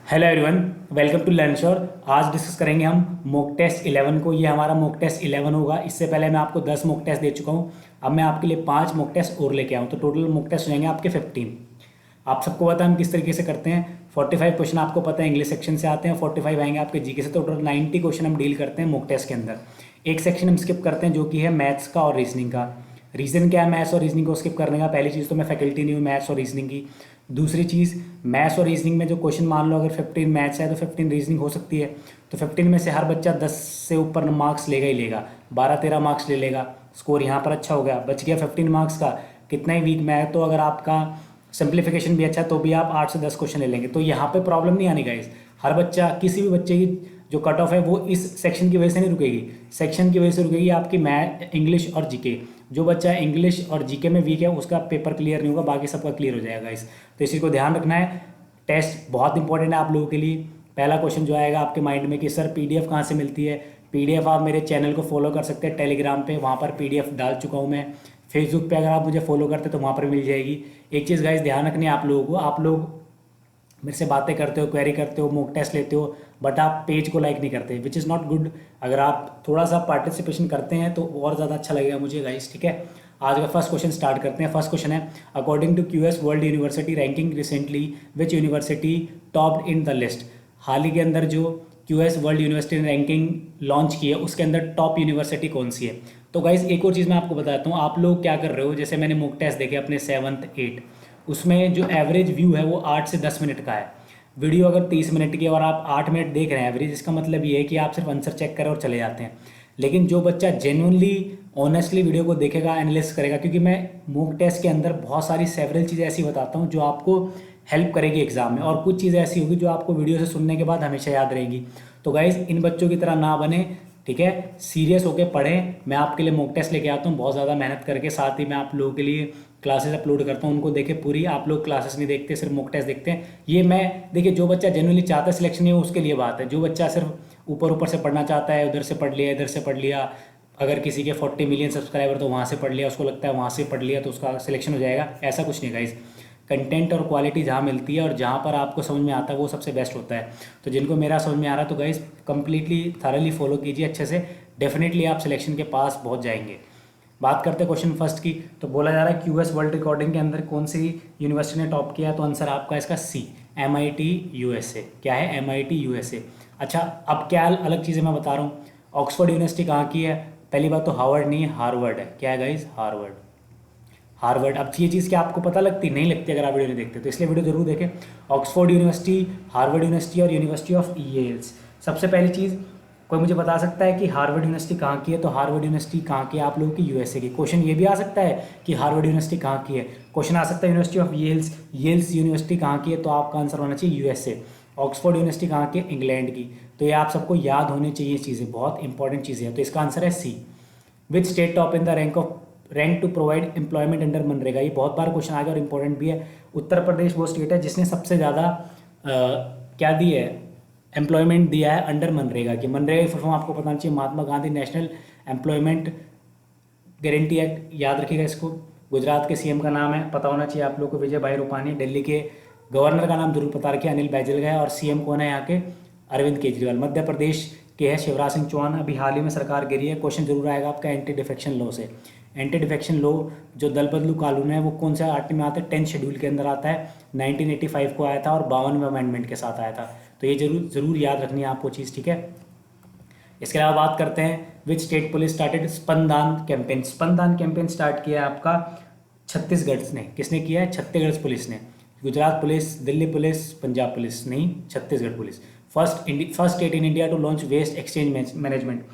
Hello everyone, welcome to Learnsure. आज discuss करेंगे हम मॉक टेस्ट 11 को। ये हमारा मॉक टेस्ट 11 होगा। इससे पहले मैं आपको 10 मॉक टेस्ट दे चुका हूँ। अब मैं आपके लिए 5 मॉक टेस्ट और लेके आऊँ, तो टोटल मॉक टेस्ट हो जाएंगे आपके 15। आप सबको पता है हम किस तरीके से करते हैं। 45 क्वेश्चन आपको पता है इंग्लिश सेक्शन से आते हैं, 45 आएंगे आपके जीके से। तो टोटल 90 क्वेश्चन हम डील करते हैं मॉक टेस्ट के अंदर। एक सेक्शन हम स्किप करते हैं जो कि है मैथ्स का और रीजनिंग का। रीज़न क्या है मैथ्स और रीजनिंग को स्किप करने का? पहली चीज़ तो मैं फैकल्टी नहीं हूँ मैथ्स और रीजनिंग की। दूसरी चीज़, मैथ्स और रीजनिंग में जो क्वेश्चन मान लो अगर 15 मैथ्स है तो 15 रीजनिंग हो सकती है। तो 15 में से हर बच्चा 10 से ऊपर मार्क्स लेगा ही लेगा, 12-13 मार्क्स ले लेगा। स्कोर यहाँ पर अच्छा हो गया, बच गया 15 मार्क्स का। कितना ही वीक में है तो अगर आपका सिंप्लीफिकेशन भी अच्छा है तो भी आप 8 से 10 क्वेश्चन ले लेंगे। तो यहाँ पे प्रॉब्लम नहीं आनी गाइस। हर बच्चा, किसी भी बच्चे की जो कट ऑफ है वो इस सेक्शन की वजह से नहीं रुकेगी, सेक्शन की वजह से रुकेगी आपकी मैथ, इंग्लिश और जीके। जो बच्चा इंग्लिश और जीके में वीक है उसका पेपर क्लियर नहीं होगा, बाकी सबका क्लियर हो जाएगा इस। तो इसी को ध्यान रखना है। टेस्ट बहुत इंपॉर्टेंट है आप लोगों के लिए। पहला क्वेश्चन जो आएगा आपके माइंड में कि सर पीडीएफ कहाँ से मिलती है। पीडीएफ आप मेरे चैनल को फॉलो कर सकते हैं टेलीग्राम पे, वहाँ पर पीडीएफ डाल चुका हूँ मैं। फेसबुक पे अगर आप मुझे फॉलो करते तो वहाँ पर मिल जाएगी। एक चीज़ गाइस ध्यान रखनी है आप लोगों को, आप लोग मेरे से बातें करते हो, क्वेरी करते हो, मॉक टेस्ट लेते हो, बट आप पेज को लाइक नहीं करते, विच इज़ नॉट गुड। अगर आप थोड़ा सा पार्टिसिपेशन करते हैं तो और ज़्यादा अच्छा लगेगा मुझे गाइस, ठीक है। आज का फर्स्ट क्वेश्चन स्टार्ट करते हैं। फर्स्ट क्वेश्चन है, according to QS world university ranking recently which university topped in the list. हाल ही के अंदर जो क्यूएस वर्ल्ड यूनिवर्सिटी ने रैंकिंग लॉन्च की है उसके अंदर टॉप यूनिवर्सिटी कौन सी है। तो गाइस एक और चीज़ मैं आपको बताता हूँ, आप लोग क्या कर रहे हो, जैसे मैंने मॉक टेस्ट देखे अपने 7th 8, उसमें जो एवरेज व्यू है वो 8 से 10 मिनट का है। वीडियो अगर 30 मिनट की और आप 8 मिनट देख रहे हैं एवरेज, इसका मतलब ये है कि आप सिर्फ आंसर चेक करें और चले जाते हैं। लेकिन जो बच्चा जेन्युइनली ऑनेस्टली वीडियो को देखेगा, एनालिसिस करेगा, क्योंकि मैं मॉक टेस्ट के अंदर बहुत सारी सेवरल चीज़ें ऐसी बताता हूँ जो आपको हेल्प करेगी एग्जाम में, और कुछ चीज़ें ऐसी होगी जो आपको वीडियो से सुनने के बाद हमेशा याद रहेगी। तो गाइज इन बच्चों की तरह ना बने, ठीक है। सीरियस होकर पढ़ें। मैं आपके लिए मॉक टेस्ट लेके आता हूँ बहुत ज़्यादा मेहनत करके। साथ ही मैं आप लोगों के लिए क्लासेस अपलोड करता हूँ, उनको देखें पूरी। आप लोग क्लासेस नहीं देखते, सिर्फ मॉक टेस्ट देखते हैं। ये मैं देखिए, जो बच्चा जेन्युइनली चाहता है सिलेक्शन नहीं हो उसके लिए बात है। जो बच्चा सिर्फ ऊपर ऊपर से पढ़ना चाहता है, उधर से पढ़ लिया, इधर से पढ़ लिया, अगर किसी के 40 मिलियन सब्सक्राइबर तो वहाँ से पढ़ लिया, उसको लगता है वहाँ से पढ़ लिया तो उसका सिलेक्शन हो जाएगा, ऐसा कुछ नहीं गाइज। कंटेंट और क्वालिटी जहाँ मिलती है और जहाँ पर आपको समझ में आता है वो सबसे बेस्ट होता है। तो जिनको मेरा समझ में आ रहा है तो गाइज कंप्लीटली थॉरली फॉलो कीजिए अच्छे से, डेफिनेटली आप सिलेक्शन के पास पहुँच जाएंगे। बात करते हैं क्वेश्चन फर्स्ट की। तो बोला जा रहा है क्यूएस वर्ल्ड रिकॉर्डिंग के अंदर कौन सी यूनिवर्सिटी ने टॉप किया, तो आंसर आपका इसका सी, MIT USA। क्या है? MIT USA। अच्छा, अब क्या अलग चीज़ें मैं बता रहा हूँ। ऑक्सफोर्ड यूनिवर्सिटी कहाँ की है? पहली बात तो हार्वर्ड नहीं है, हार्वर्ड है। क्या है गाइज? हार्वर्ड। हार्वर्ड। अब ये चीज़ क्या आपको पता लगती नहीं लगती अगर आप वीडियो नहीं देखते, तो इसलिए वीडियो जरूर देखें। ऑक्सफोर्ड यूनिवर्सिटी, हार्वर्ड यूनिवर्सिटी और यूनिवर्सिटी ऑफ येल्स। सबसे पहली चीज़, कोई मुझे बता सकता है कि हार्वर्ड यूनिवर्सिटी कहाँ की है? तो हार्वर्ड यूनिवर्सिटी कहाँ की है आप लोगों की? USA की। क्वेश्चन ये भी आ सकता है कि हार्वर्ड यूनिवर्सिटी कहाँ की है। क्वेश्चन आ सकता है यूनिवर्सिटी ऑफ येल्स, येल्स यूनिवर्सिटी कहाँ की है? तो आपका आंसर होना चाहिए USA। ऑक्सफोर्ड यूनिवर्सिटी कहाँ की है? इंग्लैंड की। तो ये आप सबको याद होनी चाहिए चीज़ें, बहुत इंपॉर्टेंट चीज़ें हैं। तो इसका आंसर है C. Which state top in the rank to provide employment under मनरेगा। ये बहुत बार क्वेश्चन आ गया और इंपॉर्टेंट भी है। उत्तर प्रदेश वो स्टेट है जिसने सबसे ज़्यादा क्या दी है, एम्प्लॉयमेंट दिया है अंडर मनरेगा की। मनरेगा की फुल फॉर्म आपको पता चाहिए, Mahatma Gandhi national employment guarantee act, याद रखिएगा इसको। गुजरात के CM का नाम है, पता होना चाहिए आप लोग को, विजय भाई रूपानी। दिल्ली के गवर्नर का नाम जरूर पता रखिए, अनिल बैजल का है। और CM कौन है यहाँ के? अरविंद केजरीवाल। मध्य प्रदेश के है शिवराज सिंह चौहान। अभी हाल ही में सरकार गिरी है। क्वेश्चन जरूर आएगा आपका एंटी डिफेक्शन लॉ से। एंटी डिफेक्शन लॉ जो दल बदलू कानून है वो कौन सा आर्टिकल में आता है? 10th शेड्यूल के अंदर आता है। 1985 को आया था और 52वें अमेंडमेंट के साथ आया था। तो ये जरूर जरूर याद रखनी है आपको चीज़, ठीक है। इसके अलावा बात करते हैं, which state police started Spandan campaign. Spandan campaign start किया है आपका छत्तीसगढ़ ने। किसने किया है? छत्तीसगढ़ पुलिस ने। Gujarat police, Delhi police, Punjab police नहीं, Chhattisgarh police. First state in India to launch waste exchange management.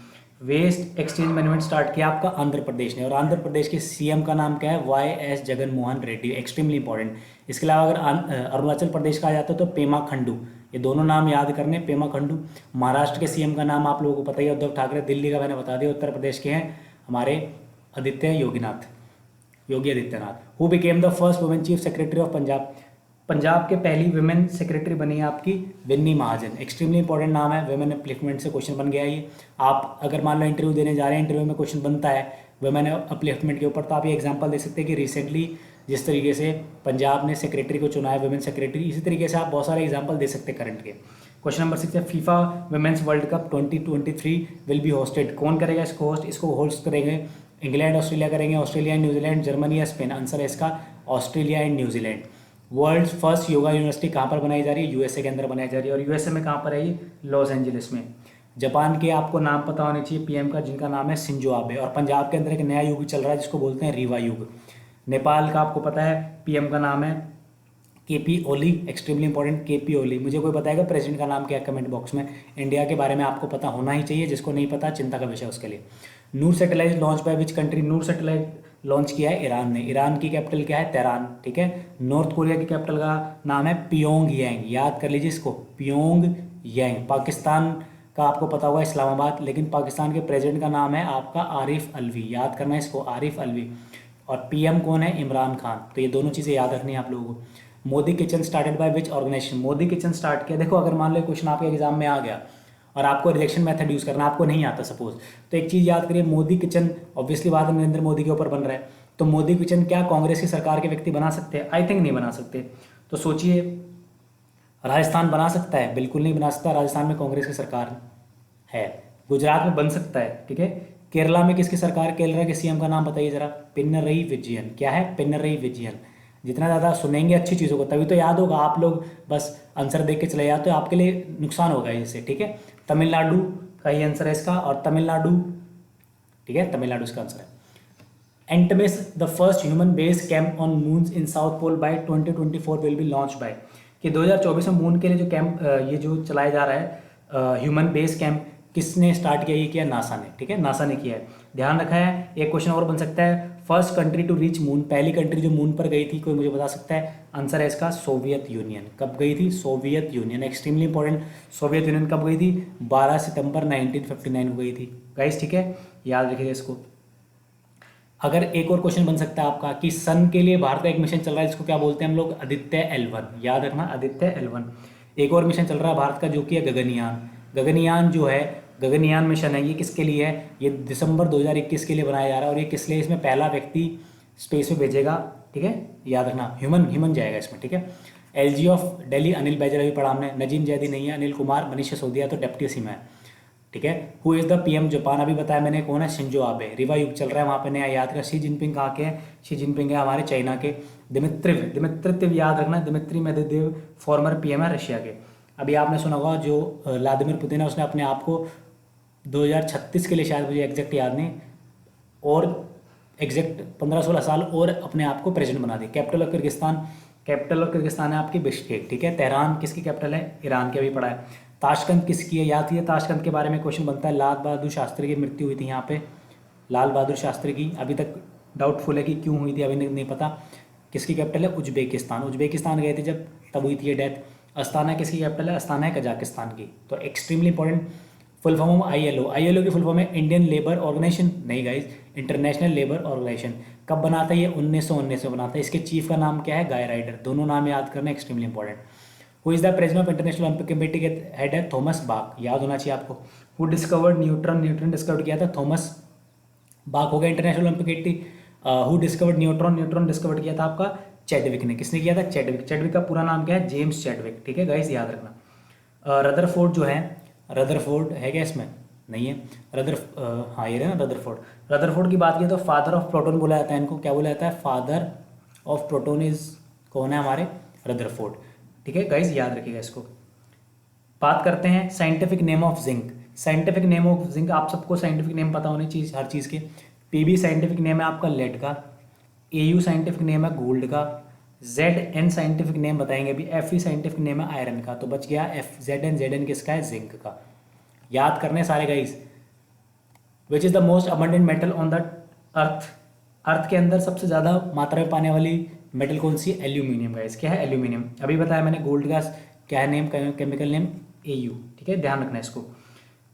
Waste exchange management start किया आपका आंध्र प्रदेश ने। और आंध्र प्रदेश के CM का नाम क्या है? YS Jagan Mohan Reddy. Extremely important. इसके अलावा अगर अरुणाचल प्रदेश का आ जाता है तो पेमा खंडू। ये दोनों नाम याद करने, पेमा खंडू। महाराष्ट्र के CM का नाम आप लोगों को पता ही है, उद्धव ठाकरे। दिल्ली का मैंने बता दिया। उत्तर प्रदेश के हैं हमारे Yogi Adityanath. Who became the first women chief secretary of Punjab. Punjab के पहली वुमेन सेक्रेटरी बनी है आपकी विन्नी महाजन। एक्सट्रीमली इंपॉर्टेंट नाम है, वुमेन अपलिफ्टमेंट से क्वेश्चन बन गया ये। आप अगर मान लो इंटरव्यू देने जा रहे हैं, इंटरव्यू में क्वेश्चन बनता है वुमेन अपलिफ्टमेंट के ऊपर, तो आप ये एग्जांपल दे सकते हैं कि रिसेंटली जिस तरीके से पंजाब ने सेक्रेटरी को चुना है, वुमेन सेक्रेटरी, इसी तरीके से आप बहुत सारे एग्जाम्पल दे सकते हैं करंट के। क्वेश्चन नंबर 6 है FIFA women's world cup 2023 will be hosted, कौन करेगा इसको होस्ट? इसको होस्ट करेंगे इंग्लैंड ऑस्ट्रेलिया करेंगे, ऑस्ट्रेलिया एंड न्यूजीलैंड, जर्मनी या स्पेन? आंसर है इसका ऑस्ट्रेलिया एंड न्यूजीलैंड। वर्ल्ड फर्स्ट योगा यूनिवर्सिटी कहाँ पर बनाई जा रही है? यूएसए के अंदर बनाई जा रही है। और यूएसए में कहाँ पर है ये? लॉस एंजलिस में। जापान के आपको नाम पता होने चाहिए पीएम का, जिनका नाम है शिंजो आबे। और पंजाब के अंदर एक नया युग चल रहा है जिसको बोलते हैं रीवा युग। नेपाल का आपको पता है पीएम का नाम है केपी ओली, एक्सट्रीमली इंपॉर्टेंट केपी ओली। मुझे कोई बताएगा प्रेसिडेंट का नाम क्या है कमेंट बॉक्स में। इंडिया के बारे में आपको पता होना ही चाहिए, जिसको नहीं पता चिंता का विषय उसके लिए। Noor satellite launch by which country? Noor satellite launch किया है ईरान ने। ईरान की कैपिटल क्या है? तेहरान, ठीक है। नॉर्थ कोरिया की कैपिटल का नाम है पियोंगयांग, याद कर लीजिए इसको, पियोंगयांग। पाकिस्तान का आपको पता होगा इस्लामाबाद, लेकिन पाकिस्तान के प्रेसिडेंट का नाम है आपका आरिफ अलवी, याद करना है इसको, आरिफ अलवी। और पीएम कौन है? इमरान खान। तो ये दोनों चीज़ें याद रखनी है आप लोगों को। Modi kitchen started by which organisation? Modi kitchen start किया, देखो अगर मान लो क्वेश्चन आपके एग्जाम में आ गया और आपको रिजेक्शन मेथड यूज़ करना आपको नहीं आता सपोज, तो एक चीज़ याद करिए, मोदी किचन ऑब्वियसली बात है नरेंद्र मोदी के ऊपर बन रहा है, तो मोदी किचन क्या कांग्रेस की सरकार के व्यक्ति बना सकते हैं? आई थिंक नहीं बना सकते। तो सोचिए, राजस्थान बना सकता है? बिल्कुल नहीं बना सकता, राजस्थान में कांग्रेस की सरकार है। गुजरात में बन सकता है, ठीक है। केरला में किसकी सरकार? केरला के सीएम का नाम बताइए जरा। पिनरई विजयन। क्या है? पिनरई विजयन। जितना ज़्यादा सुनेंगे अच्छी चीज़ों को तभी तो याद होगा। आप लोग बस आंसर देख के चले जाते हो, आपके लिए नुकसान होगा इससे, ठीक है। तमिलनाडु का ही आंसर है इसका, और तमिलनाडु, ठीक है, तमिलनाडु इसका आंसर है। Artemis the first human base camp on moon in south pole by 2024 will be launch by, कि 2024 में मून के लिए जो कैंप ये जो चलाया जा रहा है ह्यूमन बेस कैंप, किसने स्टार्ट किया? ये किया नासा ने, ठीक है, नासा ने किया है। ध्यान रखा है। एक क्वेश्चन और बन सकता है, first country to reach moon, पहली कंट्री जो मून पर गई थी, कोई मुझे बता सकता है? आंसर है इसका सोवियत यूनियन। कब गई थी? Soviet union, extremely important. Soviet union कब गई थी? 12 सितंबर 1959 को गई थी गाइस, ठीक है, याद रखिएगा इसको। अगर एक और क्वेश्चन बन सकता है आपका कि सन के लिए भारत का एक मिशन चल रहा है जिसको क्या बोलते हैं हम लोग? आदित्य L1, याद रखना, आदित्य L1। एक और मिशन चल रहा है भारत का जो कि है गगनयान। गगनयान जो है, गगनयान मिशन है, ये किसके लिए है? ये दिसंबर 2021 के लिए बनाया जा रहा है। और ये किस लिए? इसमें पहला व्यक्ति स्पेस में भेजेगा, ठीक है, याद रखना, ह्यूमन जाएगा इसमें, ठीक है। LG ऑफ दिल्ली अनिल बैजल अभी पढ़ा हमने, नजीम जैदी नहीं है, अनिल कुमार, मनीष सिसोदिया तो डेप्टी सीएम है, ठीक है। Who is the PM Japan? अभी बताया मैंने, कौन है? Shinzo Abe. रिवा युग चल रहा है वहाँ पे, नया याद रखा। शी जिनपिंग कहाँ के हैं? शी जिनपिंग है हमारे चाइना के। दिमित्रिव याद रखना, दिमित्री मेदवेदेव फॉर्मर पीएम है रशिया के। अभी आपने सुना होगा जो व्लादिमीर पुतिन है, उसने अपने आप को 2036 के लिए, शायद मुझे एग्जैक्ट याद नहीं, और एग्जैक्ट 15-16 साल और अपने आप को प्रेसिडेंट बना दिया। Capital of Kyrgyzstan? Capital of Kyrgyzstan है आपकी बिश्केक, ठीक है। तेहरान किसकी कैपिटल है? ईरान की, अभी पढ़ा है। ताशकंद किसकी है? याद है, ताशकंद के बारे में क्वेश्चन बनता है। लाल बहादुर शास्त्री की मृत्यु हुई थी यहाँ पे, लाल बहादुर शास्त्री की, अभी तक डाउटफुल है कि क्यों हुई थी, अभी नहीं पता। किसकी कैपिटल है? उज्बेकिस्तान। उज्बेकिस्तान गए थे जब, तब हुई थी ये डेथ। अस्ताना किसकी कैपिटल है? अस्ताना है कजाकिस्तान की। तो extremely important. Full form of ILO की फुल फॉर्म है इंडियन लेबर ऑर्गेनाइजेशन, नहीं गाइज, इंटरनेशनल लेबर ऑर्गेनाइजेशन। कब बनाता है ये? 1919 में बनाता है। इसके चीफ का नाम क्या है? गाय राइडर। दोनों नाम याद करना, extremely important. Who is the president of international Olympic committee के हेड है? थॉमस बाक, याद होना चाहिए आपको। Who discovered neutron? Neutron discover किया था थॉमस बाक, हो गया international Olympic committee. Who discovered neutron? Neutron discover किया था आपका चैडविक ने। किसने किया था? चैडविक। चैडविक का पूरा नाम क्या है? जेम्स चैडविक, ठीक है गाइस, याद रखना। रदरफोर्ड जो है, रदरफोर्ड है क्या इसमें? नहीं है। हाँ ये है ना रदरफोर्ड। रदरफोर्ड की बात की तो फादर ऑफ प्रोटॉन बोला जाता है इनको। क्या बोला जाता है? फादर ऑफ प्रोटॉन इज कौन है? हमारे रदरफोर्ड, ठीक है गाइस, याद रखिएगा इसको। बात करते हैं scientific name of zinc. Scientific name of zinc, आप सबको साइंटिफिक नेम पता होनी चाहिए हर चीज़ के। PB साइंटिफिक नेम है आपका लेड का, AU साइंटिफिक नेम है गोल्ड का, ZN साइंटिफिक नेम बताएंगे अभी, FE साइंटिफिक नेम है आयरन का। तो बच गया ZN किसका है? जिंक का। याद करने सारे guys. Which is the most abundant metal on the earth? Earth के अंदर सबसे ज़्यादा मात्रा में पाने वाली मेटल कौन सी? Aluminium guys. क्या है? एल्यूमिनियम। अभी बताया मैंने गोल्ड का क्या है नेम, केमिकल नेम AU, ठीक है, ध्यान रखना इसको।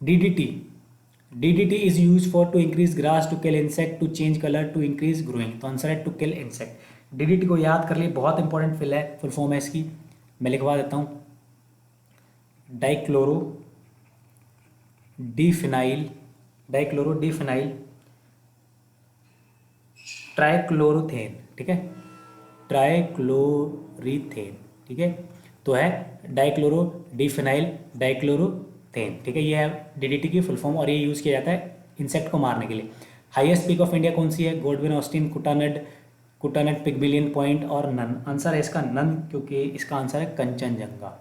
DDT is use for to increase grass, to kill insect, to change colour, to increase growing. तो आंसर है टू किल इंसेक्ट। DDT को याद कर लिए, बहुत इंपॉर्टेंट फुल फॉर्म है इसकी, मैं लिखवा देता हूँ। डाइक्लोरो डिफिनाइल ट्राइक्लोरोथेन, ठीक है, ट्राइक्लोरीथेन, ठीक है, तो है डाइक्लोरो डिफेनाइल डाइक्लोरोथेन, ठीक है, ये है डीडीटी की फुल फॉर्म और ये यूज़ किया जाता है इंसेक्ट को मारने के लिए। हाईएस्ट पीक ऑफ इंडिया कौन सी है? Godwin Austen, Kuttanad Pygmalion point और नन। आंसर है इसका नन, क्योंकि इसका आंसर है कंचनजंगा।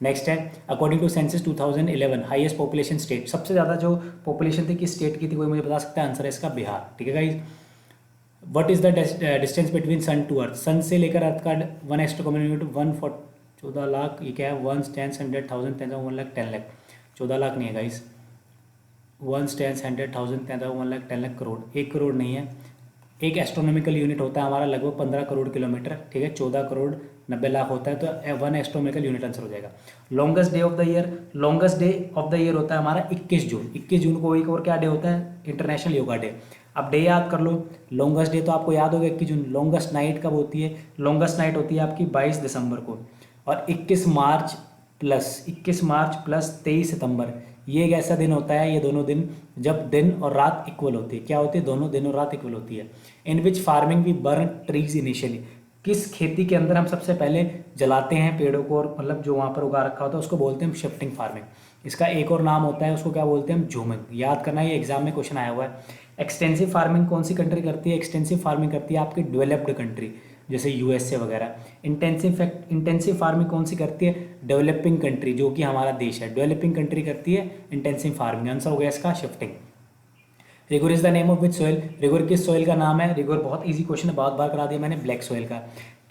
नेक्स्ट है according to census 2011 highest population state, सबसे ज़्यादा जो पॉपुलेशन थी किस स्टेट की थी, कोई मुझे बता सकता है? आंसर है इसका बिहार, ठीक है guys. What is the distance between sun to earth, sun से लेकर अर्थ का 1 कॉमन यूनिट 14 लाख, ये क्या है? 1 10 100,000 10 1 लाख 10 लाख, 14 लाख नहीं है गाइस, 1 10 100,000 10 1 लाख 10 लाख करोड़, 1 करोड़ नहीं है। एक एस्ट्रोनॉमिकल यूनिट होता है हमारा लगभग 15 करोड़ किलोमीटर, ठीक है, 14 करोड़ 90 लाख होता है, तो 1 एस्ट्रोनॉमिकल यूनिट आंसर हो जाएगा। Longest day of the year, longest day of the year होता है हमारा 21 जून। 21 जून को एक और क्या डे होता है? International yoga day. अब डे याद कर लो, लॉन्गेस्ट डे तो आपको याद होगा 21 जून। लॉन्गेस्ट नाइट कब होती है? लॉन्गेस्ट नाइट होती है आपकी 22 दिसंबर को। और 21 मार्च प्लस 23 सितंबर, ये एक ऐसा दिन होता है, ये दोनों दिन जब दिन और रात इक्वल होती है। क्या होती है? दोनों दिन और रात इक्वल होती है। In which farming we burn trees initially, किस खेती के अंदर हम सबसे पहले जलाते हैं पेड़ों को, और मतलब जो वहाँ पर उगा रखा होता है उसको बोलते हैं हम शिफ्टिंग फार्मिंग। इसका एक और नाम होता है, उसको क्या बोलते हैं? हम झूमिंग। याद करना, ये एग्जाम में क्वेश्चन आया हुआ है। एक्सटेंसिव फार्मिंग कौन सी कंट्री करती है? एक्सटेंसिव फार्मिंग करती है आपकी डेवलप्ड कंट्री, जैसे यूएसए वगैरह। इंटेंसिव फार्मिंग कौन सी करती है? डेवलपिंग कंट्री, जो कि हमारा देश है। डेवलपिंग कंट्री करती है इंटेंसिव फार्मिंग। आंसर हो गया इसका shifting. Regur is the name of which soil, regur किस सॉइल का नाम है? रिगोर बहुत इजी क्वेश्चन है, बहुत बार करा दिया मैंने, ब्लैक सॉइल का।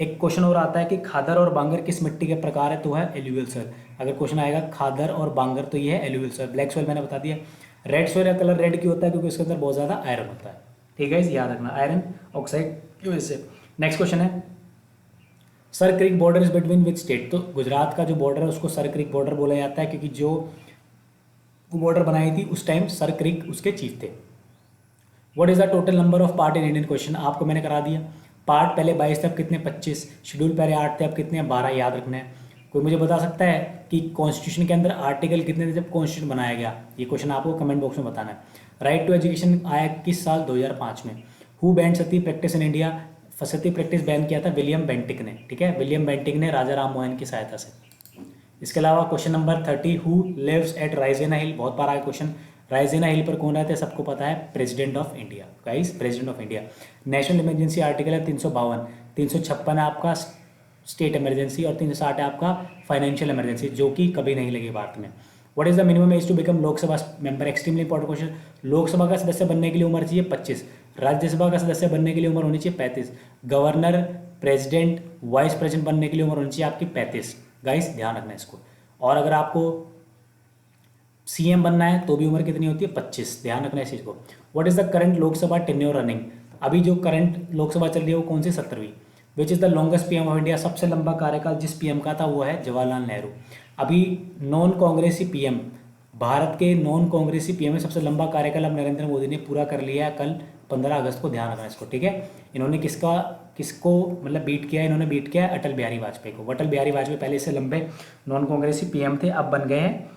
एक क्वेश्चन और आता है कि खादर और बांगर किस मिट्टी के प्रकार है, तो है एल्यूवियल सॉइल। अगर क्वेश्चन आएगा खादर और बांगर तो ये है एल्यूवियल सॉइल। ब्लैक सॉइल मैंने बता दिया। रेड सॉइल का कलर रेड क्यों होता है? क्योंकि उसके अंदर बहुत ज़्यादा आयरन होता है, ठीक है, इसे याद रखना, आयरन ऑक्साइड की वजह से। नेक्स्ट क्वेश्चन है sir creek border is between which state, तो गुजरात का जो बॉर्डर है उसको सर क्रीक बॉर्डर बोला जाता है, क्योंकि जो बॉर्डर बनाई थी उस टाइम सर क्रीक उसके चीफ थे। What is the total number of part in Indian question, आपको मैंने करा दिया। पार्ट पहले 22 थे, अब कितने? 25। शेड्यूल पहले 8 थे, अब कितने हैं? 12, याद रखना है। कोई मुझे बता सकता है कि कॉन्स्टिट्यूशन के अंदर आर्टिकल कितने थे जब कॉन्स्टिट्यूशन बनाया गया? ये क्वेश्चन आपको कमेंट बॉक्स में बताना है। राइट टू एजुकेशन आया किस साल? 2005 में। Who band Sati practice in India, Sati practice ban किया था विलियम बेंटिक ने, ठीक है, विलियम बेंटिक ने राजा राम मोहन की सहायता से। इसके अलावा question number 30 who lives at Raisina hill, बहुत बार आया क्वेश्चन। राइजेना हिल पर कौन रहते हैं? सबको पता है, president of India, guys, president of India. National emergency article है 352, 356 है आपका स्टेट इमरजेंसी और 360 है आपका फाइनेंशियल इमरजेंसी, जो कि कभी नहीं लगी भारत में। What is the minimum age to become Lok Sabha member, extremely important question. Lok Sabha का सदस्य बनने के लिए उम्र चाहिए 25, राज्यसभा का सदस्य बनने के लिए उम्र होनी चाहिए 35, गवर्नर, प्रेसिडेंट, वाइस प्रेसिडेंट बनने के लिए उम्र होनी चाहिए आपकी 35। गाइस ध्यान रखना इसको। और अगर आपको सीएम बनना है तो भी उम्र कितनी होती है? 25, ध्यान रखना इस चीज़ को। What is the current Lok Sabha tenure running, अभी जो करंट लोकसभा चल रही है वो कौन सी? 17वीं। Which is the longest PM of India, सबसे लंबा कार्यकाल जिस पीएम का था वो है जवाहरलाल नेहरू। अभी नॉन कांग्रेसी पीएम, भारत के नॉन कांग्रेसी पीएम में सबसे लंबा कार्यकाल अब नरेंद्र मोदी ने पूरा कर लिया है कल 15 अगस्त को, ध्यान रखना इसको, ठीक है। इन्होंने किसको मतलब बीट किया है? इन्होंने बीट किया है अटल बिहारी वाजपेयी को। अटल बिहारी वाजपेयी पहले से लंबे नॉन कांग्रेसी पीएम थे, अब बन गए हैं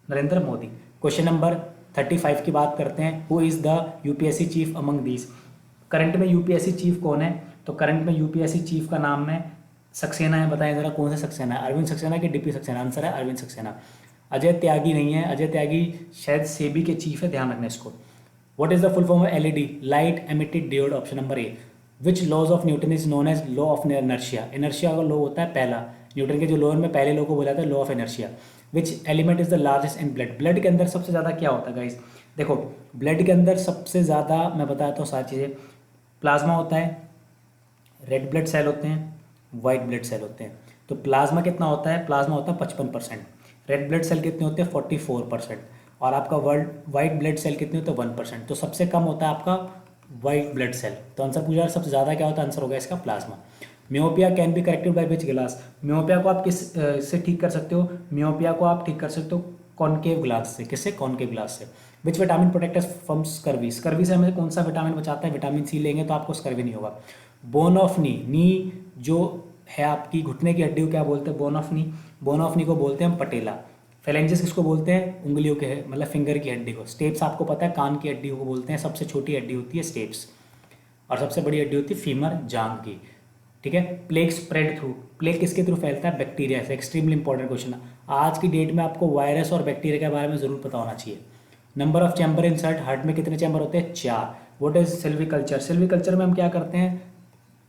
नरेंद्र मोदी। क्वेश्चन नंबर 35 की बात करते हैं। Who is the UPSC chief among these, current में यूपीएससी चीफ कौन है? तो करंट में यूपीएससी चीफ का नाम है सक्सेना है। बताएं जरा कौन से सक्सेना है? अरविंद सक्सेना की डीपी सक्सेना? आंसर है अरविंद सक्सेना। अजय त्यागी नहीं है, अजय त्यागी शायद सेबी के चीफ है, ध्यान रखना इसको। What is the full form of LED, light emitted diode, option number A. Which laws of Newton is known as law of inertia, inertia का लॉ होता है पहला, न्यूटन के जो लॉ में पहले लॉ को बोला था law of inertia. Which element is the largest in blood, blood के अंदर सबसे ज़्यादा क्या होता है गाइस? देखो ब्लड के अंदर सबसे ज़्यादा मैं बताता हूँ सारी चीज़ें। प्लाज्मा होता है, रेड ब्लड सेल होते हैं, वाइट ब्लड सेल होते हैं। तो प्लाज्मा कितना होता है? प्लाज्मा होता है 55%, रेड ब्लड सेल कितने होते हैं? 44%, और आपका वाइट ब्लड सेल कितने होते हैं? 1%। तो सबसे कम होता है आपका वाइट ब्लड सेल। तो आंसर पूछा सबसे ज़्यादा क्या होता है? आंसर होगा इसका plasma. Myopia can be corrected by which glass, myopia को आप किस से ठीक कर सकते हो? मियोपिया को आप ठीक कर सकते हो कॉनकेव ग्लास से। किससे? कॉनकेव ग्लास से। Which vitamin protect us from scurvy, scurvy से हमें कौन सा विटामिन बचाता है? विटामिन सी लेंगे तो आपको स्कर्वी नहीं होगा। बोन ऑफ नी, नी जो है आपकी घुटने की हड्डी को क्या बोलते हैं? Bone of knee. Bone of नी को बोलते हैं हम पटेला। फेलेंजेस किसको बोलते हैं? उंगलियों के मतलब फिंगर की हड्डी को। स्टेप्स आपको पता है कान की हड्डी को बोलते हैं, सबसे छोटी हड्डी होती है स्टेप्स। और सबसे बड़ी हड्डी होती है फीमर, जांघ की। ठीक है। प्लेग स्प्रेड थ्रू, प्लेग किसके थ्रू फैलता है? बैक्टीरिया से। एक्सट्रीमली इंपॉर्टेंट क्वेश्चन है। आज की डेट में आपको वायरस और बैक्टीरिया के बारे में जरूर पता होना चाहिए। Number of chamber in heart में कितने चैम्बर होते हैं? 4। What is silviculture? सिल्वीकल्चर में हम क्या करते हैं?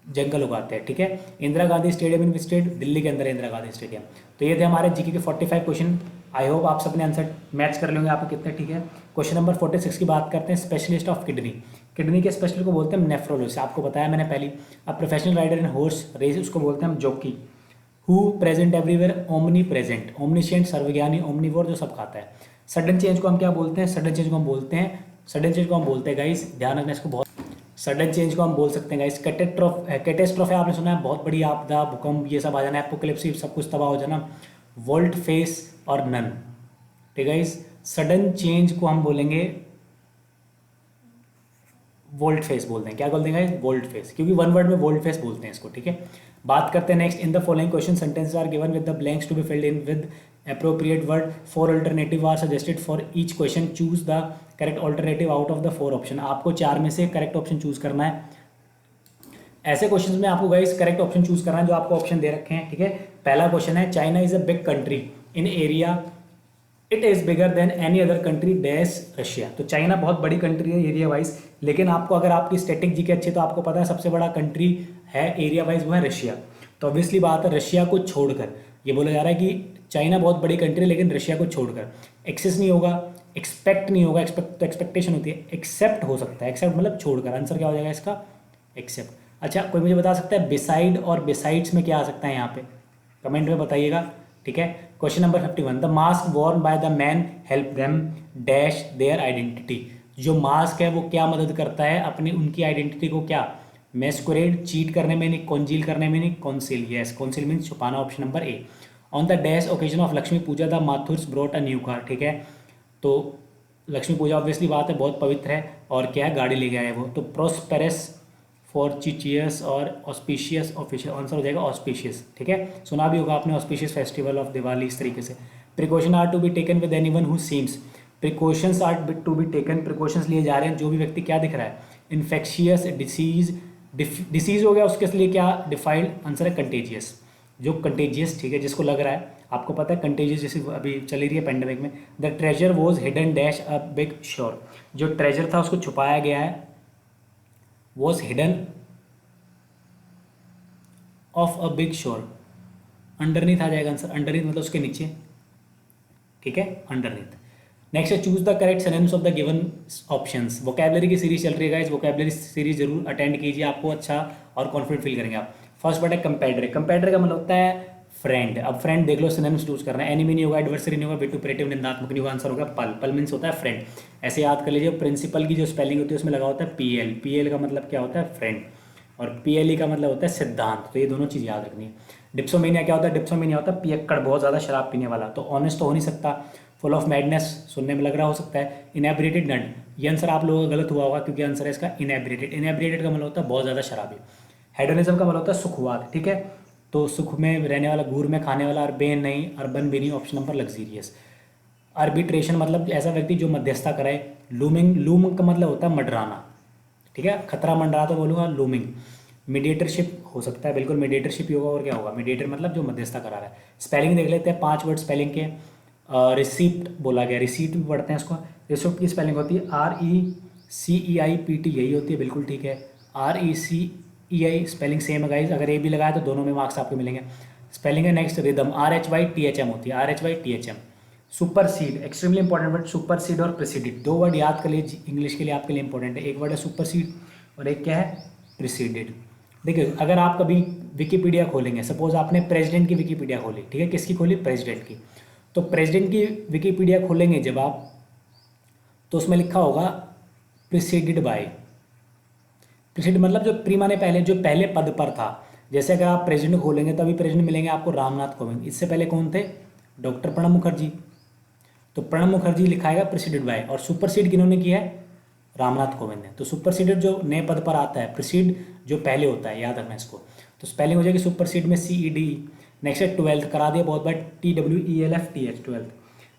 जंगल उगाते हैं। ठीक है। Indira Gandhi stadium in which state? Delhi के अंदर है इंदिरा गांधी स्टेडियम। तो ये थे हमारे जीके के 45 क्वेश्चन। आई होप आप सबने आंसर मैच कर लेंगे आपके कितने। ठीक है। क्वेश्चन नंबर 46 की बात करते हैं। Specialist of kidney. किडनी के स्पेशलिस्ट को बोलते हैं नेफ्रोलॉजिस्ट, आपको बताया मैंने पहले। अब professional rider in horse race, उसको बोलते हैं हम jockey. Who present everywhere? Omnipresent, omniscient, सर्वज्ञानी, ओमनीवोर, जो सब खाता है। सडन चेंज को हम क्या बोलते हैं? सडन चेंज को हम बोलते हैं गाइस, ध्यान रखना इसको बहुत। सडन चेंज को हम बोल सकते हैं गाइस कैटेस्ट्रॉफ है, आपने सुना है, बहुत बड़ी आपदा, भूकंप, ये सब आ जाना, एपोकलिप्स, सब कुछ तबाह हो जाना। वोल्ट फेस और नन। ठीक है गाइस। सडन चेंज को हम बोलेंगे वोल्ट फेस बोलते हैं। क्या बोलते हैं गाइस? वोल्ट फेस, क्योंकि वन वर्ड में वोल्ट फेस बोलते हैं इसको। ठीक है। बात करते हैं next. In the following question sentences are given with the blanks to be filled in with appropriate word. 4 alternative are suggested for each question. Choose the correct alternative out of the 4 option. आपको 4 में से correct option choose करना है। ऐसे questions में आपको guys correct option choose करना है जो आपको ऑप्शन दे रखे हैं। ठीक है। पहला क्वेश्चन है, China is a big country in area, it is bigger than any other country dash Russia. तो चाइना बहुत बड़ी कंट्री है एरिया वाइज, लेकिन आपको अगर आपकी स्टैटिक जीके अच्छी तो आपको पता है सबसे बड़ा कंट्री है एरिया वाइज वो है रशिया। तो ऑब्वियसली बात है रशिया को छोड़कर ये बोला जा रहा है कि चाइना बहुत बड़ी कंट्री है लेकिन रशिया को छोड़कर। एक्सेस नहीं होगा, एक्सपेक्ट नहीं होगा, एक्सपेक्ट तो एक्सपेक्टेशन होती है, एक्सेप्ट हो सकता है, एक्सेप्ट मतलब छोड़कर। आंसर क्या हो जाएगा इसका? एक्सेप्ट। अच्छा, कोई मुझे बता सकता है बिसाइड और बिसाइड्स में क्या आ सकता है यहाँ पे? कमेंट में बताइएगा। ठीक है। Question number 51, the mask Warne by the man help them dash their identity. जो मास्क है वो क्या मदद करता है अपनी उनकी आइडेंटिटी को क्या? मैस्कुरेड, चीट करने में नहीं, कॉन्जील करने में नहीं, कॉन्सिल। यस, कॉन्सिल मीन्स छुपाना, option number A. On the dash occasion of Lakshmi Puja the Mathurs brought a new car. ठीक है। तो लक्ष्मी पूजा ऑब्वियसली बात है बहुत पवित्र है, और क्या है? गाड़ी ले गया है वो। तो प्रोस्पेरस, फॉर्चिचियस और ऑस्पिशियस, ऑफिशियल आंसर हो जाएगा ऑस्पिशियस। ठीक है। सुना भी होगा आपने ऑस्पिशियस फेस्टिवल ऑफ दिवाली, इस तरीके से। Precaution are to be taken with anyone who seems. Precautions are to be taken, precautions लिए जा रहे हैं जो भी व्यक्ति क्या दिख रहा है? इन्फेक्शियस डिसीज, डिसीज हो गया उसके लिए क्या डिफाइंड? आंसर है कंटेजियस, जो कंटेजियस। ठीक है, जिसको लग रहा है, आपको पता है कंटेजियस जैसे अभी चली रही है पेंडेमिक में। The treasure was hidden dash a big sure. जो ट्रेजर था उसको छुपाया गया है, was hidden of a big sure. Underneath आ जाएगा आंसर, अंडरनीथ मतलब उसके नीचे। ठीक है, अंडरनीथ। नेक्स्ट है choose the correct synonyms of the given options. Vocabulary की सीरीज चल रही है गाइस, वोकैबलरी सीरीज जरूर अटेंड कीजिए, आपको अच्छा और कॉन्फिडेंट फील करेंगे आप। फर्स्ट वर्ड है कंपेडरे। कंपेडरे का मतलब होता है फ्रेंड। अब फ्रेंड देख लो, सिनोनिम्स चूज करना है। एनिमी नहीं होगा, एडवर्सरी नहीं होगा, विटुपरेटिव, निंदात्मक नहीं होगा। आंसर होगा पल। पल मीन्स होता है फ्रेंड। ऐसे याद कर लीजिए, प्रिंसिपल की जो स्पेलिंग होती है उसमें लगा होता है पीएल। पीएल का मतलब क्या होता है? फ्रेंड। और पीएलई का मतलब होता है सिद्धांत। तो ये दोनों चीज़ याद रखनी है। डिप्सोमेनिया क्या होता है? डिप्सोमेनिया होता है पियक्कड़, बहुत ज़्यादा शराब पीने वाला। तो ऑनेस्ट तो हो नहीं सकता। फुल ऑफ मैडनेस सुनने में लग रहा हो सकता है। इनएब्रिएटेड नट, ये आंसर आप लोगों का गलत हुआ होगा क्योंकि आंसर है इसका इनएब्रिएटेड। इनएब्रिएटेड का मतलब होता है बहुत ज़्यादा शराबी। हेडोनिज्म का मतलब होता है सुखवाद। ठीक है। तो सुख में रहने वाला, घूर में खाने वाला। अर्बेन नहीं, अर्बन भी नहीं, ऑप्शन नंबर लग्जीरियस। आर्बिट्रेशन मतलब ऐसा व्यक्ति जो मध्यस्थता कराए। लूमिंग, लूम का मतलब होता है मंडराना। ठीक है, खतरा मंडरा तो बोलूँगा लूमिंग। मीडिएटरशिप हो सकता है, बिल्कुल मीडिएटरशिप ही होगा, और क्या होगा? मीडिएटर मतलब जो मध्यस्थता करा रहा है। स्पेलिंग देख लेते हैं, 5 वर्ड स्पेलिंग के। रिसीप्ट बोला गया, रिसीप्ट भी पढ़ते हैं इसको। रिसिप्ट की स्पेलिंग होती है RECEIPT, यही होती है, बिल्कुल ठीक है। RECEI स्पेलिंग सेम है गाइज, अगर ए भी लगाया तो दोनों में मार्क्स आपको मिलेंगे। स्पेलिंग है नेक्स्ट रिदम, RHYTHM होती है, RHYTHM। Supersede, extremely important word, supersede और प्रिसीडेड। 2 वर्ड याद कर लीजिए, इंग्लिश के लिए आपके लिए इंपॉर्टेंट है। एक वर्ड है सुपरसीड और एक क्या है? प्रिसीडेड। देखिए, अगर आप कभी विकीपीडिया खोलेंगे, सपोज आपने प्रेसिडेंट की विकीपीडिया खोली, ठीक है, किसकी खोली? प्रेसिडेंट की। तो प्रेसिडेंट की विकीपीडिया खोलेंगे जब आप, तो उसमें लिखा होगा प्रिसीडेड बाय। प्रिसीड मतलब जो प्री माने पहले, जो पहले पद पर था। जैसे अगर आप प्रेसिडेंट खोलेंगे तो अभी प्रेसिडेंट मिलेंगे आपको रामनाथ कोविंद। इससे पहले कौन थे? डॉक्टर प्रणब मुखर्जी। तो प्रणब मुखर्जी लिखाएगा प्रिसीडेड बाय, और सुपरसीड किन्होंने किया है? रामनाथ कोविंद ने। तो सुपरसीडेड जो नए पद पर आता है, प्रिसीड जो पहले होता है, याद रखना इसको। तो स्पेलिंग हो जाएगी सुपरसीड में CED। नेक्स्ट है 12th, करा दिया बहुत बार, TWELF TH 12th।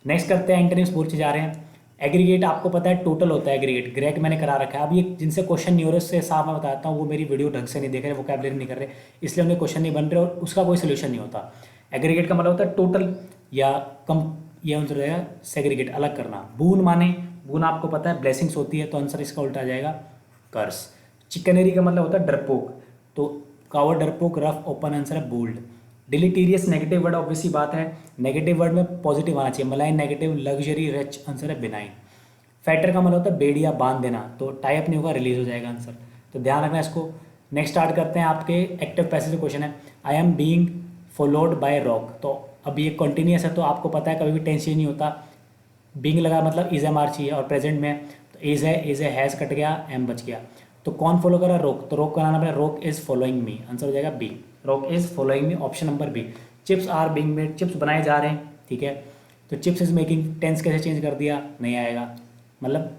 नेक्स्ट करते हैं एंटोनिम्स, बोल के जा रहे हैं। एग्रीगेट आपको पता है टोटल होता है, एग्रीगेट ग्रेक मैंने करा रखा है। अब ये जिनसे क्वेश्चन नहीं हो रहे उससे साफ मैं बताता हूँ, वो मेरी वीडियो ढंग से नहीं देख रहे, वोकैबुलरी नहीं कर रहे, इसलिए उन्हें क्वेश्चन नहीं बन रहे और उसका कोई सोल्यूशन नहीं होता। एग्रीगेट का मतलब होता है टोटल या कम, ये आंसर हो जाएगा सेग्रीगेट, अलग करना। बून माने, बून आपको पता है ब्लेसिंग्स होती है, तो आंसर इसका उल्टा आ जाएगा कर्स। चिकनरी का मतलब होता है डरपोक, तो कावर डरपोक रफ ओपन, आंसर है बोल्ड। डिलीटीरियस नेगेटिव वर्ड, ऑब्वियसली बात है नेगेटिव वर्ड में पॉजिटिव आना चाहिए, malign negative, luxury rich, answer है बिनाइन। फैटर का मतलब होता है बेड़िया बांध देना, तो टाइप नहीं होगा, रिलीज हो जाएगा आंसर, तो ध्यान रखना इसको। नेक्स्ट स्टार्ट करते हैं, आपके एक्टिव पैसिव क्वेश्चन है। I am being followed by rock, तो अब ये कंटिन्यूस है तो आपको पता है कभी भी टेंस चेंज नहीं होता, बीइंग लगा मतलब इज एम आर चाहिए और प्रेजेंट में तो इज है हैज़ कट गया, एम बच गया, तो कौन फॉलो कर रहा है, रोक, तो रोक का नाम है रोक इज फॉलोइंग मी, आंसर हो जाएगा B, rock is following me, option number B. Chips are being made, chips बनाए जा रहे हैं, ठीक है, तो चिप्स इज मेकिंग, टेंस कैसे चेंज कर दिया, नहीं आएगा, मतलब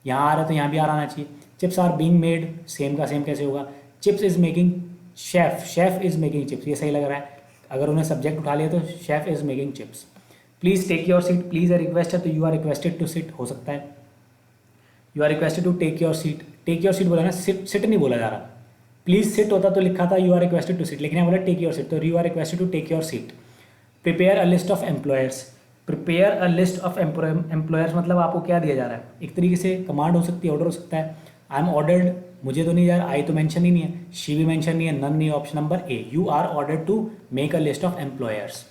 यहाँ आ रहा है तो यहाँ भी आना चाहिए। Chips are being made, same का सेम कैसे होगा। Chips is making chef, chef is making chips, ये सही लग रहा है, अगर उन्हें सब्जेक्ट उठा लिया तो chef is making chips. Please take your seat, please है रिक्वेस्ट है तो you are requested to sit हो सकता है, you are requested to take your seat, take your seat बोला ना, सिट नहीं बोला जा रहा, प्लीज़ सिट होता तो लिखा था you are requested to sit, लेकिन यहाँ बोला टेक योर सीट, तो you are requested to take your seat. Prepare a list of employers, prepare a list of employers मतलब आपको क्या दिया जा रहा है, एक तरीके से कमांड हो सकती है, ऑर्डर हो सकता है। आई एम ऑर्डर्ड, मुझे तो नहीं जा रहा, आई तो मेंशन ही नहीं है, शी भी मेंशन नहीं है, नन नहीं, option number A, you are ordered to make a list of employers.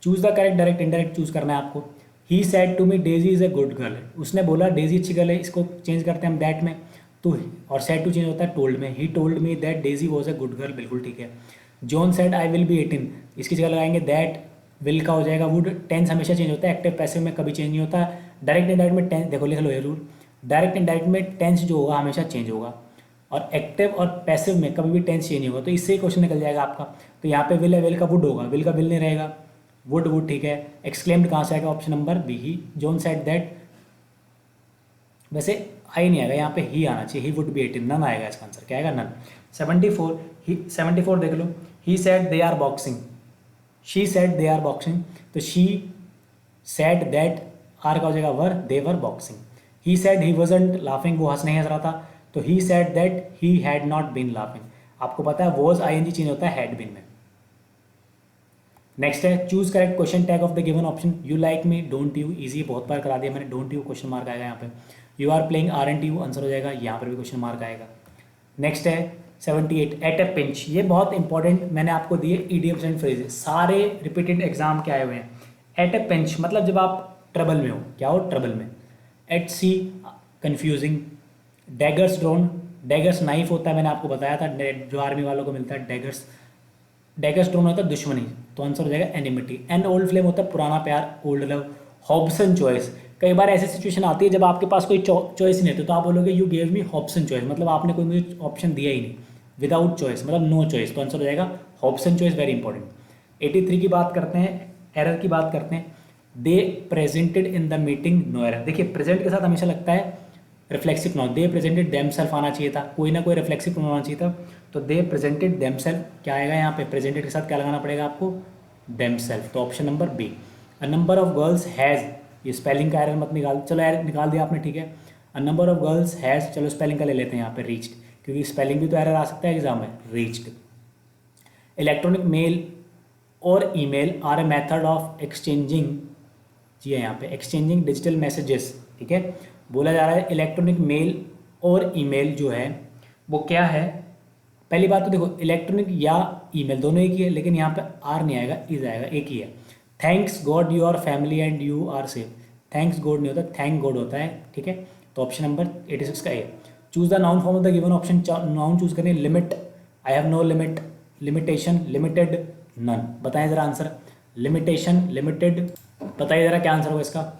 Choose the correct, direct indirect choose करना है आपको। He said to me Daisy is a good girl, उसने बोला डेजी अच्छी गर्ल है, इसको चेंज करते हैं हम दैट में, तो और सेड टू चेंज होता है टोल्ड में, he told me that Daisy was a good girl, बिल्कुल ठीक है। John said I will be 18, इसकी जगह लगाएंगे दैट, विल का हो जाएगा वुड, टेंस हमेशा चेंज होता है, एक्टिव पैसिव में कभी चेंज नहीं होता। डायरेक्ट इंडायरेक्ट में टेंस, देखो लिख लो ये रूल, डायरेक्ट इंडायरेक्ट में टेंस जो होगा हमेशा चेंज होगा, और एक्टिव और पैसिव में कभी भी टेंस चेंज नहीं होगा, तो इससे ही क्वेश्चन निकल जाएगा आपका। तो यहाँ पे विल है, विल का वुड होगा, विल का विल नहीं रहेगा, वुड वुड, ठीक है। एक्सक्लेम्ड कहाँ से आएगा, ऑप्शन नंबर बी, ही। जॉन सेड दैट, वैसे आई नहीं आएगा यहाँ पे, ही आना चाहिए, ही वुड बी 18, नन आएगा इसका आंसर, क्या आएगा नन। 74, ही 74 देख लो, he said they are boxing, she said they are boxing, तो शी सेड दैट, आर का हो जाएगा were, they were boxing. He said he wasn't laughing, वो नहीं हंस रहा था, तो he said that he had not been laughing, आपको पता है वॉज आईएनजी चेंज होता है हैड बीन में। नेक्स्ट है choose correct question tag of the given option, you like me, don't you, easy बहुत बार करा दिया मैंने, डोंट यू क्वेश्चन मार्क आएगा यहाँ पे, you are playing are and you, answer हो जाएगा, यहाँ पर भी क्वेश्चन मार्क आएगा। नेक्स्ट है 78, एट ए पिंच, ये बहुत इंपॉर्टेंट मैंने आपको दिए ईडियम्स एंड फ्रेजेस, सारे रिपीटेड एग्जाम के आए हुए हैं। एट ए पिंच मतलब जब आप ट्रबल में हो, क्या हो ट्रबल में। At sea confusing, daggers drawn, daggers knife होता है, मैंने आपको बताया था जो आर्मी वालों को मिलता है डैगर्स, डैगर्स ड्रोन होता है दुश्मनी, तो आंसर हो जाएगा एनिमिटी। एंड ओल्ड फ्लेम होता है पुराना प्यार, ओल्ड लव। हॉब्सन चॉइस, कई बार ऐसी सिचुएशन आती है जब आपके पास कोई चॉइस नहीं होती, तो आप बोलोगे you gave me Hobson choice, मतलब आपने कोई मुझे ऑप्शन दिया ही नहीं, विदाउट चॉइस मतलब नो चॉइस, तो आंसर हो जाएगा हॉब्सन चॉइस, वेरी इंपॉर्टेंट। 83 की बात करते हैं, एरर की बात करते हैं। They presented in the meeting no error, देखिए प्रेजेंट के साथ हमेशा लगता है reflexive pronoun, they presented themselves आना चाहिए था, कोई ना कोई रिफ्लेक्सिव प्रोनाउन आना चाहिए था, तो दे प्रेजेंटेड देमसेल्फ, क्या आएगा यहाँ पे, प्रेजेंटेड के साथ क्या लगाना पड़ेगा आपको, देमसेल्फ, तो option number B. A number of girls has, ये स्पेलिंग का एरर मत निकाल, चलो एरर निकाल दिया आपने, ठीक है। A number of girls has, चलो स्पेलिंग का ले लेते हैं यहाँ पे, रीच्ड, क्योंकि स्पेलिंग भी तो एरर आ सकता है एग्जाम में, रीच्ड। इलेक्ट्रॉनिक मेल और email are a method of exchanging, जी है यहाँ पे एक्सचेंजिंग डिजिटल मैसेजेस, ठीक है, बोला जा रहा है इलेक्ट्रॉनिक मेल और ईमेल जो है वो क्या है। पहली बात तो देखो इलेक्ट्रॉनिक या ईमेल दोनों एक ही है, लेकिन यहाँ पे आर नहीं आएगा, इज आएगा, एक ही है। Thanks God your family and you are safe, thanks God नहीं होता, थैंक गॉड होता है, ठीक है, तो ऑप्शन नंबर 86 का A. Choose the noun form of the given option, noun choose करें, limit, I have no limit, limitation, limited, none, बताएं जरा आंसर, लिमिटेशन, लिमिटेड, बताइए जरा क्या आंसर होगा इसका।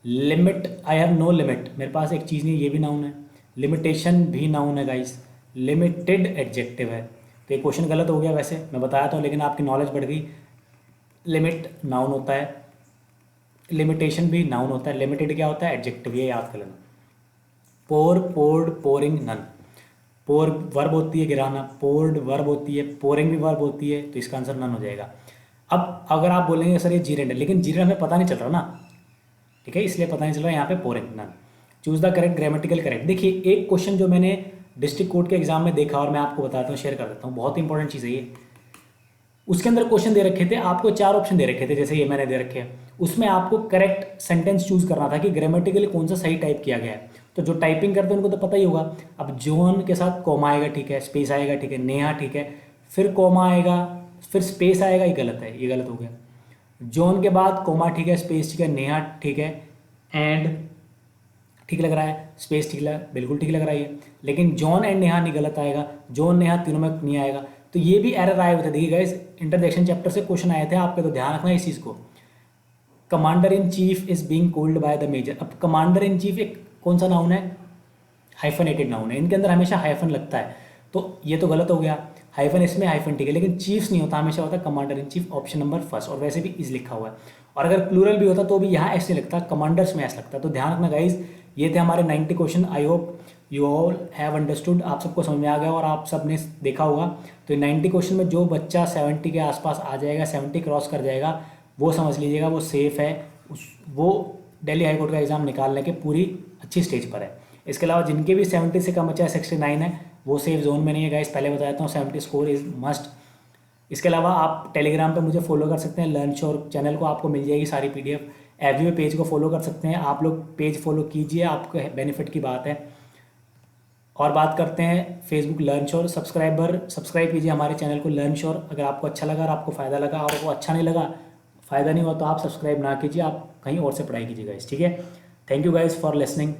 Limit, I have no limit, मेरे पास एक चीज़ नहीं, ये भी नाउन है, लिमिटेशन भी नाउन है गाइस, लिमिटेड एडजेक्टिव है, तो ये क्वेश्चन गलत हो गया वैसे, मैं बताया था लेकिन आपकी नॉलेज बढ़ गई। लिमिट नाउन होता है, लिमिटेशन भी नाउन होता है, लिमिटेड क्या होता है, एडजेक्टिव, ये याद कर लेना। पोर, पोर्ड, पोरिंग, नन, पोर वर्ब होती है गिराना, पोर्ड वर्ब होती है, पोरिंग भी वर्ब होती है, तो इसका आंसर नन हो जाएगा। अब अगर आप बोलेंगे सर ये जीरेंड है, लेकिन जीरेंड हमें पता नहीं चल रहा ना, ठीक है, इसलिए पता नहीं चल रहा यहाँ पे pouring none. Choose the correct grammatical correct. देखिए एक क्वेश्चन जो मैंने डिस्ट्रिक्ट कोर्ट के एग्जाम में देखा और मैं आपको बताता हूँ, शेयर कर देता हूँ, बहुत इंपॉर्टेंट चीज़ है ये। उसके अंदर क्वेश्चन दे रखे थे, आपको 4 ऑप्शन दे रखे थे, जैसे ये मैंने दे रखे हैं। उसमें आपको करेक्ट सेंटेंस चूज करना था कि ग्रामेटिकली कौन सा सही टाइप किया गया है। तो जो टाइपिंग करते हैं उनको तो पता ही होगा। अब जॉन के साथ कॉमा आएगा, ठीक है, स्पेस आएगा, ठीक है, नेहा, ठीक है, फिर कॉमा आएगा, फिर स्पेस आएगा, ये गलत है, ये गलत हो गया। जॉन के बाद कॉमा, ठीक है, स्पेस ठीक है, नेहा ठीक है, एंड ठीक लग रहा है, स्पेस ठीक लग, बिल्कुल ठीक लग रहा है ये। लेकिन जॉन एंड नेहा नहीं, गलत आएगा, जॉन नेहा तीनों में नहीं आएगा। तो ये भी एरर आए हुए थे। देखिए गाइस, इंट्रोडक्शन चैप्टर से क्वेश्चन आए थे आपके, तो ध्यान रखना इस चीज़ को। Commander in chief is being called by the major. अब कमांडर इन चीफ एक कौन सा नाउन है? हाइफनेटेड नाउन है, इनके अंदर हमेशा हाइफन लगता है, तो ये तो गलत हो गया। हाइफन इसमें, हाइफन ठीक है, लेकिन चीफ्स नहीं होता, हमेशा होता है commander in chief, option number first. और वैसे भी इज लिखा हुआ है। और अगर प्लूरल भी होता तो भी यहाँ ऐसे लगता, कमांडर्स में ऐसा लगता। तो ध्यान रखना गाइज, ये थे हमारे 90 question. I hope you all have understood, आप सबको समझ में आ गया और आप सब ने देखा होगा। तो 90 क्वेश्चन में जो बच्चा 70 के आसपास आ जाएगा, 70 क्रॉस कर जाएगा, वो समझ लीजिएगा वो सेफ है, वो दिल्ली हाईकोर्ट का एग्ज़ाम निकालने के पूरी अच्छी स्टेज पर है। इसके अलावा जिनके भी 70 से कम बचा है, 69 है, वो सेफ जोन में नहीं है गाइस, पहले बताता हूँ, 70 स्कोर इज मस्ट। इसके अलावा आप टेलीग्राम पे मुझे फॉलो कर सकते हैं, लर्न श्योर चैनल को, आपको मिल जाएगी सारी PDF। एवरी पेज को फॉलो कर सकते हैं आप लोग, पेज फॉलो कीजिए, आपको बेनिफिट की बात है। और बात करते हैं फेसबुक लर्न श्योर, सब्सक्राइब कीजिए हमारे चैनल को लर्न श्योर। अगर आपको अच्छा लगा और आपको फ़ायदा लगा, और आपको अच्छा नहीं लगा, फ़ायदा नहीं हुआ, तो आप सब्सक्राइब ना कीजिए, आप कहीं और से पढ़ाई कीजिए गाइस, ठीक है। Thank you guys for listening.